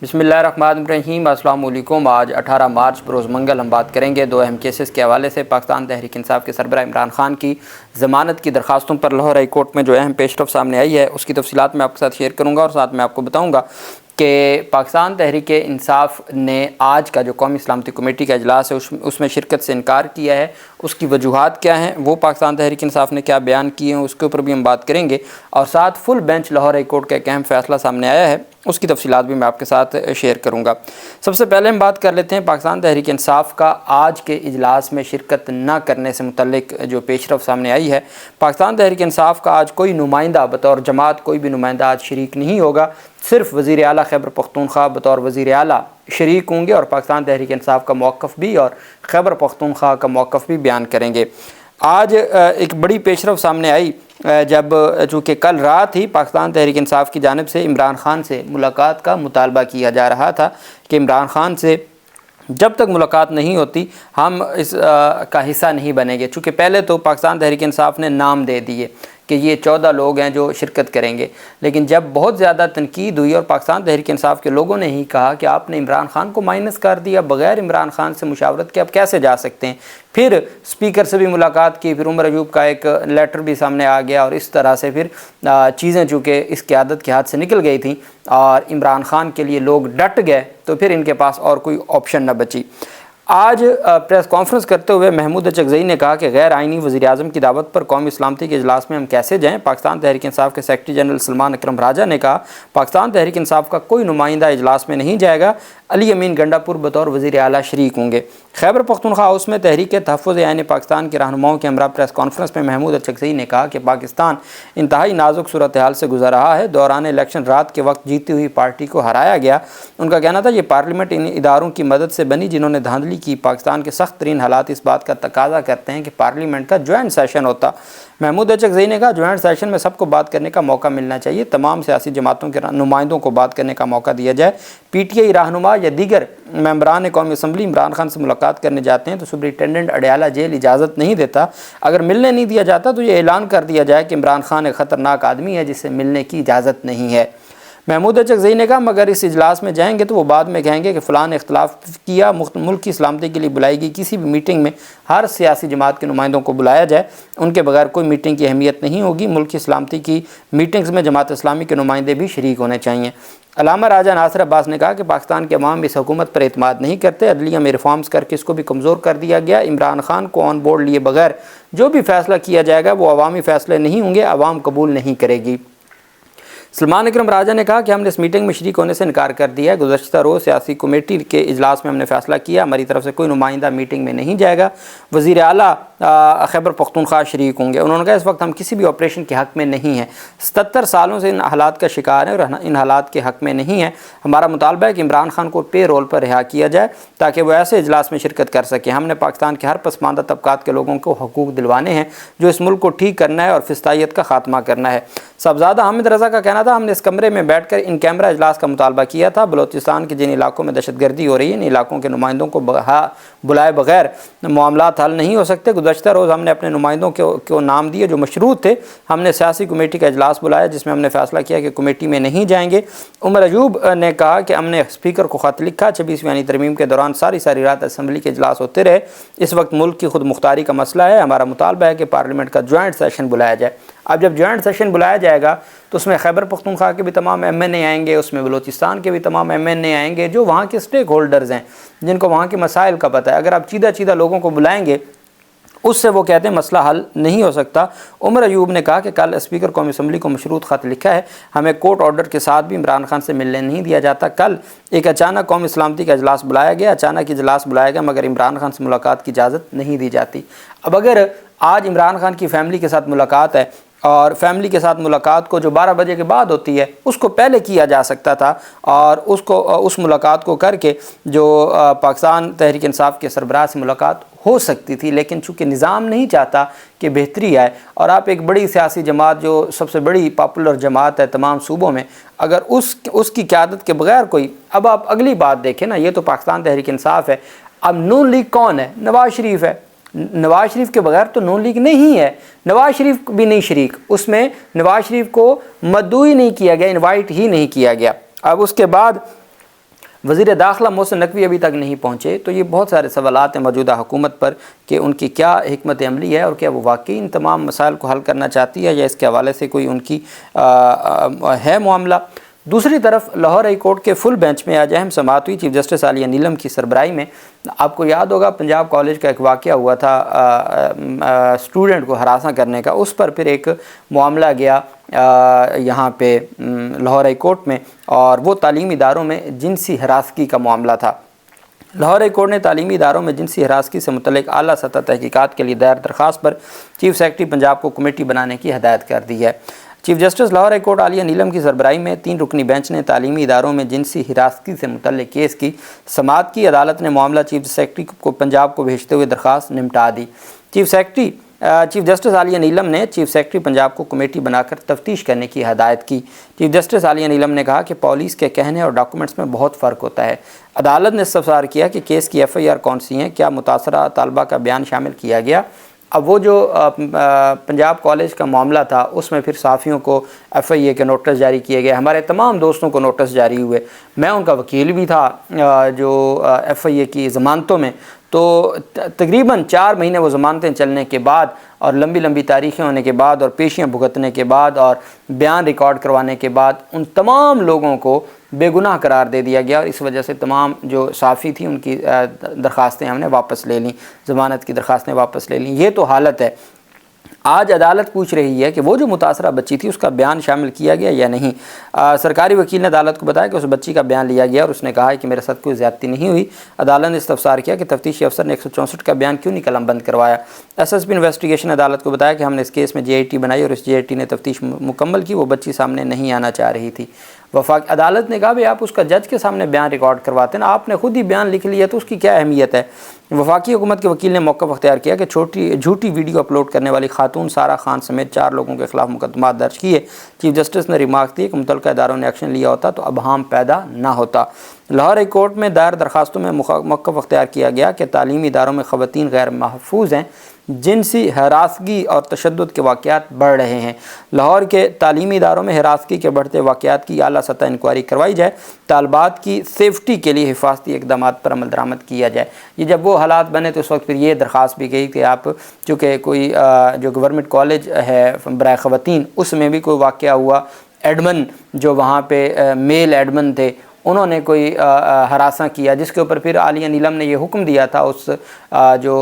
بسم اللہ الرحمن الرحیم۔ السلام علیکم۔ آج 18 مارچ بروز منگل ہم بات کریں گے دو اہم کیسز کے حوالے سے۔ پاکستان تحریک انصاف کے سربراہ عمران خان کی ضمانت کی درخواستوں پر لاہور ہائی کورٹ میں جو اہم پیش رفت سامنے آئی ہے اس کی تفصیلات میں آپ کے ساتھ شیئر کروں گا، اور ساتھ میں آپ کو بتاؤں گا کہ پاکستان تحریک انصاف نے آج کا جو قومی سلامتی کمیٹی کا اجلاس ہے اس میں شرکت سے انکار کیا ہے۔ اس کی وجوہات کیا ہیں، وہ پاکستان تحریک انصاف نے کیا بیان کیے ہیں، اس کے اوپر بھی ہم بات کریں گے، اور ساتھ full bench Lahore high court کا ایک اہم فیصلہ سامنے آیا ہے، اس کی تفصیلات بھی میں آپ کے ساتھ شیئر کروں گا۔ سب سے پہلے ہم بات کر لیتے ہیں پاکستان تحریک انصاف کا آج کے اجلاس میں شرکت نہ کرنے سے متعلق جو پیش رفت سامنے آئی ہے۔ پاکستان تحریک انصاف کا آج کوئی نمائندہ بطور جماعت، کوئی بھی نمائندہ آج شریک نہیں ہوگا، صرف وزیر اعلیٰ خیبر پختونخوا بطور وزیر اعلیٰ شریک ہوں گے، اور پاکستان تحریک انصاف کا موقف بھی اور خیبر پختونخوا کا موقف بھی بیان کریں گے۔ آج ایک بڑی پیش رفت سامنے آئی جب چونکہ کل رات ہی پاکستان تحریک انصاف کی جانب سے عمران خان سے ملاقات کا مطالبہ کیا جا رہا تھا کہ عمران خان سے جب تک ملاقات نہیں ہوتی ہم اس کا حصہ نہیں بنیں گے، چونکہ پہلے تو پاکستان تحریک انصاف نے نام دے دیے کہ یہ 14 لوگ ہیں جو شرکت کریں گے، لیکن جب بہت زیادہ تنقید ہوئی اور پاکستان تحریک انصاف کے لوگوں نے ہی کہا کہ آپ نے عمران خان کو مائنس کر دیا، بغیر عمران خان سے مشاورت کے آپ کیسے جا سکتے ہیں، پھر اسپیکر سے بھی ملاقات کی، پھر عمر ایوب کا ایک لیٹر بھی سامنے آ گیا، اور اس طرح سے پھر چیزیں چونکہ اس قیادت کے ہاتھ سے نکل گئی تھیں اور عمران خان کے لیے لوگ ڈٹ گئے، تو پھر ان کے پاس اور کوئی آپشن نہ بچی۔ آج پریس کانفرنس کرتے ہوئے محمود اچکزئی نے کہا کہ غیر آئینی وزیر اعظم کی دعوت پر قومی سلامتی کے اجلاس میں ہم کیسے جائیں۔ پاکستان تحریک انصاف کے سیکرٹری جنرل سلمان اکرم راجہ نے کہا پاکستان تحریک انصاف کا کوئی نمائندہ اجلاس میں نہیں جائے گا، علی امین گنڈا پور بطور وزیر اعلیٰ شریک ہوں گے۔ خیبر پختونخوا ہاؤس میں تحریک تحفظ عین پاکستان کے رہنماؤں کے ہمراہ پریس کانفرنس میں محمود اچکزئی نے کہا کہ پاکستان انتہائی نازک صورتحال سے گزر رہا ہے، دوران الیکشن رات کے وقت جیتی ہوئی پارٹی کو ہرایا گیا۔ ان کا کہنا تھا یہ پارلیمنٹ ان اداروں کی مدد سے بنی جنہوں نے دھاندلی کی۔ پاکستان کے سخت ترین حالات اس بات کا تقاضا کرتے ہیں کہ پارلیمنٹ کا جوائنٹ سیشن ہوتا۔ محمود اچکزئی نے کہا جوائنٹ سیشن میں سب کو بات کرنے کا موقع ملنا چاہیے، تمام سیاسی جماعتوں کے نمائندوں کو بات کرنے کا موقع دیا جائے۔ پی ٹی آئی رہنما یا دیگر ممبران قومی اسمبلی عمران خان سے ملاقات کرنے جاتے ہیں تو سپرنٹینڈنٹ اڈیالہ جیل اجازت نہیں دیتا، اگر ملنے نہیں دیا جاتا تو یہ اعلان کر دیا جائے کہ عمران خان ایک خطرناک آدمی ہے جسے ملنے کی اجازت نہیں ہے۔ محمود اچکزئی نے کہا مگر اس اجلاس میں جائیں گے تو وہ بعد میں کہیں گے کہ فلاں نے اختلاف کیا، ملک کی سلامتی کے لیے بلائی گئی کسی بھی میٹنگ میں ہر سیاسی جماعت کے نمائندوں کو بلایا جائے، ان کے بغیر کوئی میٹنگ کی اہمیت نہیں ہوگی، ملک کی سلامتی کی میٹنگز میں جماعت اسلامی کے نمائندے بھی شریک ہونے چاہیے۔ علامہ راجہ ناصر عباس نے کہا کہ پاکستان کے عوام اس حکومت پر اعتماد نہیں کرتے، عدلیہ میں ریفارمز کر کے اس کو بھی کمزور کر دیا گیا، عمران خان کو آن بورڈ لیے بغیر جو بھی فیصلہ کیا جائے گا وہ عوامی فیصلے نہیں ہوں گے، عوام قبول نہیں کرے گی۔ سلمان اکرم راجہ نے کہا کہ ہم نے اس میٹنگ میں شریک ہونے سے انکار کر دیا ہے، گزشتہ روز سیاسی کمیٹی کے اجلاس میں ہم نے فیصلہ کیا، ہماری طرف سے کوئی نمائندہ میٹنگ میں نہیں جائے گا، وزیر اعلیٰ خیبر پختونخوا شریک ہوں گے۔ انہوں نے کہا اس وقت ہم کسی بھی آپریشن کے حق میں نہیں ہیں، 77 سالوں سے ان حالات کا شکار ہیں اور ان حالات کے حق میں نہیں ہیں، ہمارا مطالبہ ہے کہ عمران خان کو پے رول پر رہا کیا جائے تاکہ وہ ایسے اجلاس میں شرکت کر سکیں۔ ہم نے پاکستان کے ہر پسماندہ طبقات کے لوگوں کو حقوق دلوانے ہیں جو اس ملک کو ٹھیک کرنا ہے اور فسطائیت کا خاتمہ کرنا ہے۔ صاحبزادہ حامد رضا کا کہنا تھا ہم نے اس کمرے میں بیٹھ کر ان کیمرہ اجلاس کا مطالبہ کیا تھا، بلوچستان کے جن علاقوں میں دہشت گردی ہو رہی ہے ان علاقوں کے نمائندوں کو بلائے بغیر معاملات حل نہیں ہو سکتے۔ گزشتہ روز ہم نے اپنے نمائندوں کو نام دیے جو مشروط تھے، ہم نے سیاسی کمیٹی کا اجلاس بلایا جس میں ہم نے فیصلہ کیا کہ کمیٹی میں نہیں جائیں گے۔ عمر ایوب نے کہا کہ ہم نے اسپیکر کو خط لکھا، 26ویں آئینی ترمیم کے دوران ساری رات اسمبلی کے اجلاس ہوتے رہے، اس وقت ملک کی خود مختاری کا مسئلہ ہے، ہمارا مطالبہ ہے کہ پارلیمنٹ کا جوائنٹ سیشن بلایا جائے۔ اب جب جوائنٹ سیشن بلایا جائے گا تو اس میں خیبر پختونخوا کے بھی تمام ایم این اے آئیں گے، اس میں بلوچستان کے بھی تمام ایم این اے آئیں گے جو وہاں کے سٹیک ہولڈرز ہیں، جن کو وہاں کے مسائل کا پتہ ہے۔ اگر آپ چیدہ لوگوں کو بلائیں گے اس سے وہ کہتے ہیں مسئلہ حل نہیں ہو سکتا۔ عمر ایوب نے کہا کہ کل اسپیکر قومی اسمبلی کو مشروط خط لکھا ہے، ہمیں کورٹ آرڈر کے ساتھ بھی عمران خان سے ملنے نہیں دیا جاتا۔ کل ایک اچانک قومی سلامتی کا اجلاس بلایا گیا، اچانک اجلاس بلایا گیا مگر عمران خان سے ملاقات کی اجازت نہیں دی جاتی۔ اب اگر آج عمران خان کی فیملی کے ساتھ ملاقات ہے اور فیملی کے ساتھ ملاقات کو جو 12 بجے کے بعد ہوتی ہے اس کو پہلے کیا جا سکتا تھا، اور اس ملاقات کو کر کے جو پاکستان تحریک انصاف کے سربراہ سے ملاقات ہو سکتی تھی، لیکن چونکہ نظام نہیں چاہتا کہ بہتری آئے اور آپ ایک بڑی سیاسی جماعت جو سب سے بڑی پاپولر جماعت ہے تمام صوبوں میں، اگر اس کی قیادت کے بغیر کوئی، اب آپ اگلی بات دیکھیں نا، یہ تو پاکستان تحریک انصاف ہے، اب نون لیگ کون ہے؟ نواز شریف ہے۔ نواز شریف کے بغیر تو نون لیگ نہیں ہے، نواز شریف بھی نہیں شریک، اس میں نواز شریف کو مدعو ہی نہیں کیا گیا، انوائٹ ہی نہیں کیا گیا۔ اب اس کے بعد وزیر داخلہ محسن نقوی ابھی تک نہیں پہنچے، تو یہ بہت سارے سوالات ہیں موجودہ حکومت پر کہ ان کی کیا حکمت عملی ہے اور کیا وہ واقعی ان تمام مسائل کو حل کرنا چاہتی ہے یا اس کے حوالے سے کوئی ان کی ہے معاملہ۔ دوسری طرف لاہور ہائی کورٹ کے فل بینچ میں آج اہم سماعت ہوئی چیف جسٹس عالیہ نیلم کی سربراہی میں۔ آپ کو یاد ہوگا پنجاب کالج کا ایک واقعہ ہوا تھا اسٹوڈنٹ کو ہراساں کرنے کا، اس پر پھر ایک معاملہ گیا یہاں پہ لاہور ہائی کورٹ میں، اور وہ تعلیمی اداروں میں جنسی ہراسگی کا معاملہ تھا۔ لاہور ہائی کورٹ نے تعلیمی اداروں میں جنسی ہراسگی سے متعلق اعلیٰ سطح تحقیقات کے لیے دائر درخواست پر چیف سیکرٹری پنجاب کو کمیٹی بنانے کی ہدایت کر دی ہے۔ Chief justice Lahore high court عالیہ نیلم کی سربراہی میں 3 رکنی بینچ نے تعلیمی اداروں میں جنسی ہراسگی سے متعلق کیس کی سماعت کی۔ عدالت نے معاملہ چیف سیکرٹری کو پنجاب کو بھیجتے ہوئے درخواست نمٹا دی۔ چیف جسٹس عالیہ نیلم نے چیف سیکرٹری پنجاب کو کمیٹی بنا کر تفتیش کرنے کی ہدایت کی۔ چیف جسٹس عالیہ نیلم نے کہا کہ پالیس کے کہنے اور ڈاکومنٹس میں بہت فرق ہوتا ہے۔ عدالت نے استفسار کیا کہ کیس کی FIR کون سی ہیں، کیا متاثرہ طالبہ کا بیان شامل کیا گیا۔ اب وہ جو پنجاب کالج کا معاملہ تھا اس میں پھر صحافیوں کو FIA کے نوٹس جاری کیے گئے، ہمارے تمام دوستوں کو نوٹس جاری ہوئے، میں ان کا وکیل بھی تھا جو FIA کی ضمانتوں میں، تو تقریباً 4 مہینے وہ ضمانتیں چلنے کے بعد اور لمبی تاریخیں ہونے کے بعد اور پیشیاں بھگتنے کے بعد اور بیان ریکارڈ کروانے کے بعد ان تمام لوگوں کو بے گناہ قرار دے دیا گیا، اور اس وجہ سے تمام جو صحافی تھیں ان کی درخواستیں ہم نے واپس لے لیں، ضمانت کی درخواستیں واپس لے لیں۔ یہ تو حالت ہے۔ آج عدالت پوچھ رہی ہے کہ وہ جو متاثرہ بچی تھی اس کا بیان شامل کیا گیا یا نہیں۔ سرکاری وکیل نے عدالت کو بتایا کہ اس بچی کا بیان لیا گیا اور اس نے کہا ہے کہ میرے ساتھ کوئی زیادتی نہیں ہوئی۔ عدالت نے استفسار کیا کہ تفتیشی افسر نے 164 کا بیان کیوں نہیں قلم بند کروایا۔ SSP انویسٹیگیشن عدالت کو بتایا کہ ہم نے اس کیس میں GIT بنائی اور اس GIT نے تفتیش مکمل کی، وہ بچی سامنے نہیں آنا چاہ رہی تھی۔ وفاق عدالت نے کہا بھئی آپ اس کا جج کے سامنے بیان ریکارڈ کرواتے ہیں نا، آپ نے خود ہی بیان لکھ لیا تو اس کی کیا اہمیت ہے۔ وفاقی حکومت کے وکیل نے موقف اختیار کیا کہ جھوٹی ویڈیو اپلوڈ کرنے والی خاتون سارہ خان سمیت 4 لوگوں کے خلاف مقدمات درج کیے۔ چیف جسٹس نے ریمارک دی کہ متعلقہ اداروں نے ایکشن لیا ہوتا تو ابہام پیدا نہ ہوتا۔ لاہور ہائی کورٹ میں دائر درخواستوں میں موقف اختیار کیا گیا کہ تعلیمی اداروں میں خواتین غیر محفوظ ہیں، جنسی ہراسگی اور تشدد کے واقعات بڑھ رہے ہیں۔ لاہور کے تعلیمی اداروں میں ہراسگی کے بڑھتے واقعات کی اعلیٰ سطح انکوائری کروائی جائے، طالبات کی سیفٹی کے لیے حفاظتی اقدامات پر عمل درآمد کیا جائے۔ یہ جب وہ حالات بنے تو اس وقت پھر یہ درخواست بھی گئی کہ آپ چونکہ کوئی جو گورنمنٹ کالج ہے برائے خواتین اس میں بھی کوئی واقعہ ہوا، ایڈمن جو وہاں پہ میل ایڈمن تھے انہوں نے کوئی ہراساں کیا، جس کے اوپر پھر عالیہ نیلم نے یہ حکم دیا تھا اس جو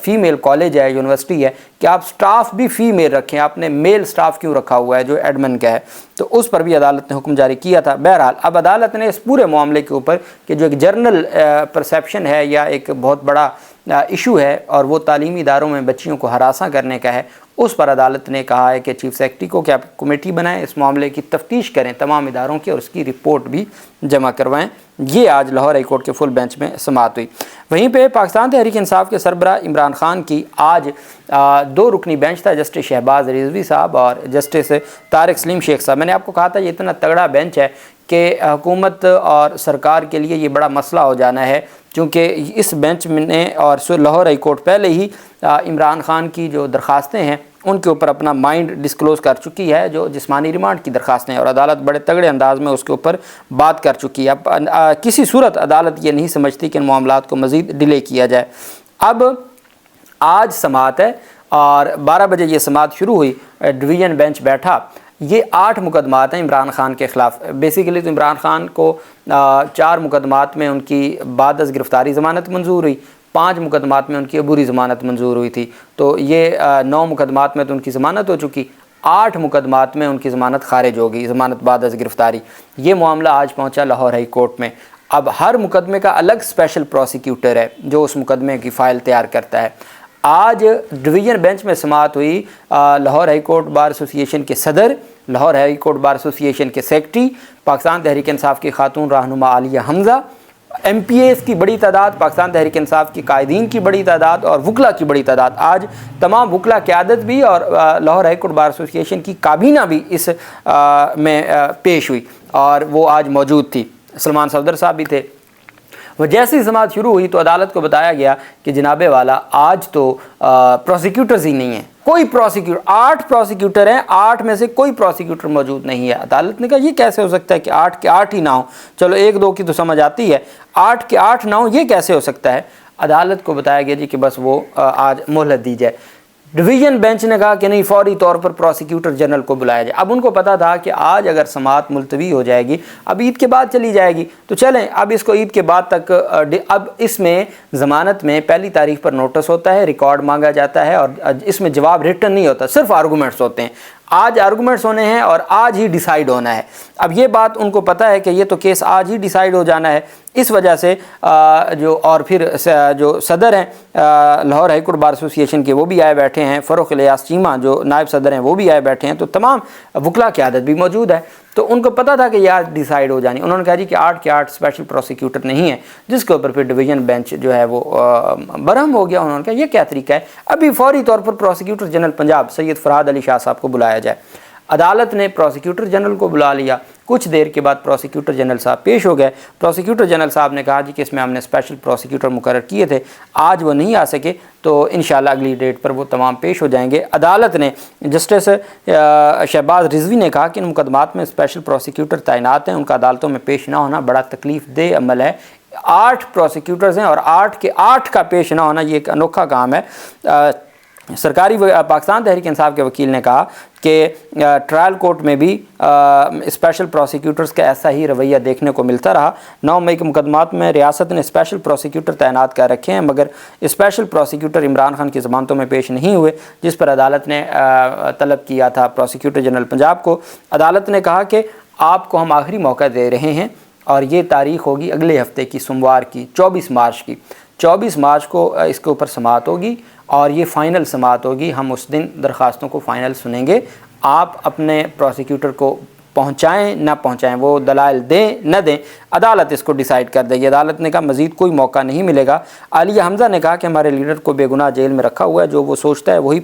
فیمیل کالج ہے یونیورسٹی ہے کہ آپ سٹاف بھی فیمیل رکھیں، آپ نے میل سٹاف کیوں رکھا ہوا ہے جو ایڈمن کا ہے، تو اس پر بھی عدالت نے حکم جاری کیا تھا۔ بہرحال اب عدالت نے اس پورے معاملے کے اوپر کہ جو ایک جرنل پرسیپشن ہے یا ایک بہت بڑا ایشو ہے اور وہ تعلیمی اداروں میں بچیوں کو ہراساں کرنے کا ہے، اس پر عدالت نے کہا ہے کہ چیف سیکرٹری کو کہ آپ کمیٹی بنائیں، اس معاملے کی تفتیش کریں تمام اداروں کی اور اس کی رپورٹ بھی جمع کروائیں۔ یہ آج لاہور ہائی کورٹ کے فل بینچ میں سماعت ہوئی۔ وہیں پہ پاکستان تحریک انصاف کے سربراہ عمران خان کی آج 2 رکنی بینچ تھا، جسٹس شہباز رضوی صاحب اور جسٹس طارق سلیم شیخ صاحب۔ میں نے آپ کو کہا تھا یہ اتنا تگڑا بینچ ہے کہ حکومت اور سرکار کے لیے یہ بڑا مسئلہ ہو جانا ہے، کیونکہ اس بینچ نے اور لاہور ہائی کورٹ پہلے ہی عمران خان کی جو درخواستیں ہیں ان کے اوپر اپنا مائنڈ ڈسکلوز کر چکی ہے، جو جسمانی ریمانڈ کی درخواستیں ہیں، اور عدالت بڑے تگڑے انداز میں اس کے اوپر بات کر چکی ہے۔ اب کسی صورت عدالت یہ نہیں سمجھتی کہ ان معاملات کو مزید ڈیلے کیا جائے۔ اب آج سماعت ہے اور 12 بجے یہ سماعت شروع ہوئی، ڈویژن بینچ بیٹھا۔ یہ 8 مقدمات ہیں عمران خان کے خلاف۔ بیسیکلی تو عمران خان کو 4 مقدمات میں ان کی بعد از گرفتاری ضمانت منظور ہوئی، 5 مقدمات میں ان کی عبوری ضمانت منظور ہوئی تھی، تو یہ 9 مقدمات میں تو ان کی ضمانت ہو چکی، 8 مقدمات میں ان کی ضمانت خارج ہوگی، ضمانت بعد از گرفتاری۔ یہ معاملہ آج پہنچا لاہور ہائی کورٹ میں۔ اب ہر مقدمے کا الگ اسپیشل پروسیکیوٹر ہے جو اس مقدمے کی فائل تیار کرتا ہے۔ آج ڈویژن بینچ میں سماعت ہوئی لاہور ہائی کورٹ بار ایسوسی ایشن کے صدر، لاہور ہائی کورٹ بار ایسوسی ایشن کے سیکرٹری، پاکستان تحریک انصاف کی خاتون رہنما عالیہ حمزہ، MPAs کی بڑی تعداد، پاکستان تحریک انصاف کی قائدین کی بڑی تعداد اور وکلا کی بڑی تعداد۔ آج تمام وکلا قیادت بھی اور لاہور ہائی کورٹ بار ایسوسی ایشن کی کابینہ بھی اس میں پیش ہوئی اور وہ آج موجود تھی۔ سلمان صفدر صاحب بھی تھے۔ وہ جیسی سماعت شروع ہوئی تو عدالت کو بتایا گیا کہ جناب والا آج تو پروسیکیوٹرز ہی نہیں ہیں، کوئی پروسیکیوٹر، 8 پروسیکیوٹر ہیں، 8 میں سے کوئی پروسیکیوٹر موجود نہیں ہے۔ عدالت نے کہا یہ کیسے ہو سکتا ہے کہ 8 کے 8 ہی نہ ہوں، چلو 1-2 کی تو سمجھ آتی ہے، 8 کے 8 نہ ہوں، یہ کیسے ہو سکتا ہے؟ عدالت کو بتایا گیا جی کہ بس وہ آج مہلت دی جائے۔ ڈویژن بینچ نے کہا کہ نہیں، فوری طور پر پروسیکیوٹر جنرل کو بلایا جائے۔ اب ان کو پتا تھا کہ آج اگر سماعت ملتوی ہو جائے گی، اب عید کے بعد چلی جائے گی، تو چلیں اب اس کو عید کے بعد تک، اب اس میں ضمانت میں پہلی تاریخ پر نوٹس ہوتا ہے، ریکارڈ مانگا جاتا ہے، اور اس میں جواب ریٹن نہیں ہوتا، صرف آرگومنٹس ہوتے ہیں۔ آج آرگومنٹس ہونے ہیں اور آج ہی ڈیسائیڈ ہونا ہے۔ اب یہ بات ان کو پتہ ہے کہ یہ تو کیس آج ہی ڈیسائیڈ ہو جانا ہے، اس وجہ سے اور پھر جو صدر ہیں لاہور ہائی کورٹ بار ایسوسی ایشن کے، وہ بھی آئے بیٹھے ہیں، فروخ الیاس چیمہ جو نائب صدر ہیں وہ بھی آئے بیٹھے ہیں، تو تمام وکلا کی عادت بھی موجود ہے۔ تو ان کو پتہ تھا کہ یہ آج ڈیسائیڈ ہو جانی۔ انہوں نے کہا جی کہ 8 کے 8 اسپیشل پروسیکیوٹر نہیں ہیں، جس کے اوپر پھر ڈویژن بینچ جو ہے وہ برہم ہو گیا۔ انہوں نے کہا یہ کیا طریقہ ہے، ابھی فوری طور پر پروسیکیوٹر جنرل پنجاب سید فرہاد علی شاہ صاحب کو بلایا جائے۔ عدالت نے پروسیکیوٹر جنرل کو بلا لیا۔ کچھ دیر کے بعد پروسیکیوٹر جنرل صاحب پیش ہو گئے۔ پروسیکیوٹر جنرل صاحب نے کہا جی کہ اس میں ہم نے اسپیشل پروسیکیوٹر مقرر کیے تھے، آج وہ نہیں آ سکے، تو انشاءاللہ اگلی ڈیٹ پر وہ تمام پیش ہو جائیں گے۔ عدالت نے جسٹس شہباز رضوی نے کہا کہ ان مقدمات میں اسپیشل پروسیکیوٹر تعینات ہیں، ان کا عدالتوں میں پیش نہ ہونا بڑا تکلیف دہ عمل ہے۔ 8 پروسیکیوٹرز ہیں اور 8 کے 8 کا پیش نہ ہونا یہ ایک انوکھا کام ہے۔ سرکاری پاکستان تحریک انصاف کے وکیل نے کہا کہ ٹرائل کورٹ میں بھی اسپیشل پروسیکیوٹرز کا ایسا ہی رویہ دیکھنے کو ملتا رہا۔ 9 مئی کے مقدمات میں ریاست نے اسپیشل پروسیکیوٹر تعینات کر رکھے ہیں، مگر اسپیشل پروسیکیوٹر عمران خان کی ضمانتوں میں پیش نہیں ہوئے، جس پر عدالت نے طلب کیا تھا پروسیکیوٹر جنرل پنجاب کو۔ عدالت نے کہا کہ آپ کو ہم آخری موقع دے رہے ہیں، اور یہ تاریخ ہوگی اگلے ہفتے کی سوموار کی 24 مارچ کی۔ 24 مارچ کو اس کے اوپر سماعت ہوگی اور یہ فائنل سماعت ہوگی۔ ہم اس دن درخواستوں کو فائنل سنیں گے۔ آپ اپنے پروسیکیوٹر کو پہنچائیں نہ پہنچائیں، وہ دلائل دیں نہ دیں، عدالت اس کو ڈیسائیڈ کر دے گی۔ عدالت نے کہا مزید کوئی موقع نہیں ملے گا۔ عالیہ حمزہ نے کہا کہ ہمارے لیڈر کو بے گناہ جیل میں رکھا ہوا ہے، جو وہ سوچتا ہے وہی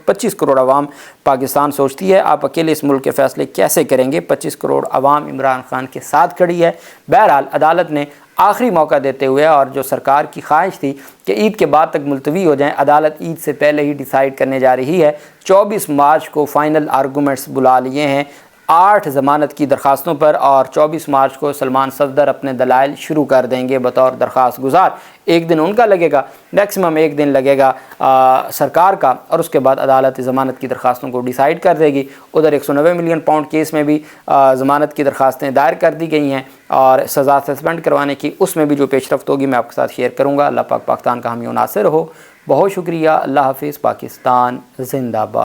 25 کروڑ عوام پاکستان سوچتی ہے۔ آپ اکیلے اس ملک کے فیصلے کیسے کریں گے؟ 25 کروڑ عوام عمران خان کے ساتھ کھڑی ہے۔ بہرحال عدالت نے آخری موقع دیتے ہوئے، اور جو سرکار کی خواہش تھی کہ عید کے بعد تک ملتوی ہو جائیں، عدالت عید سے پہلے ہی ڈیسائیڈ کرنے جا رہی ہے۔ 24 مارچ کو فائنل آرگومنٹس بلا لیے ہیں 8 ضمانت کی درخواستوں پر، اور 24 مارچ کو سلمان صفدر اپنے دلائل شروع کر دیں گے بطور درخواست گزار۔ ایک دن ان کا لگے گا، میکسیمم ایک دن لگے گا سرکار کا، اور اس کے بعد عدالت ضمانت کی درخواستوں کو ڈیسائیڈ کر دے گی۔ ادھر 190 ملین پاؤنڈ کیس میں بھی ضمانت کی درخواستیں دائر کر دی گئی ہیں، اور سزا سسپینڈ کروانے کی اس میں بھی جو پیش رفت ہوگی میں آپ کے ساتھ شیئر کروں گا۔ اللہ پاک پاکستان کا حامی و ناصر ہو۔ بہت شکریہ۔ اللہ حافظ۔ پاکستان زندہ باد۔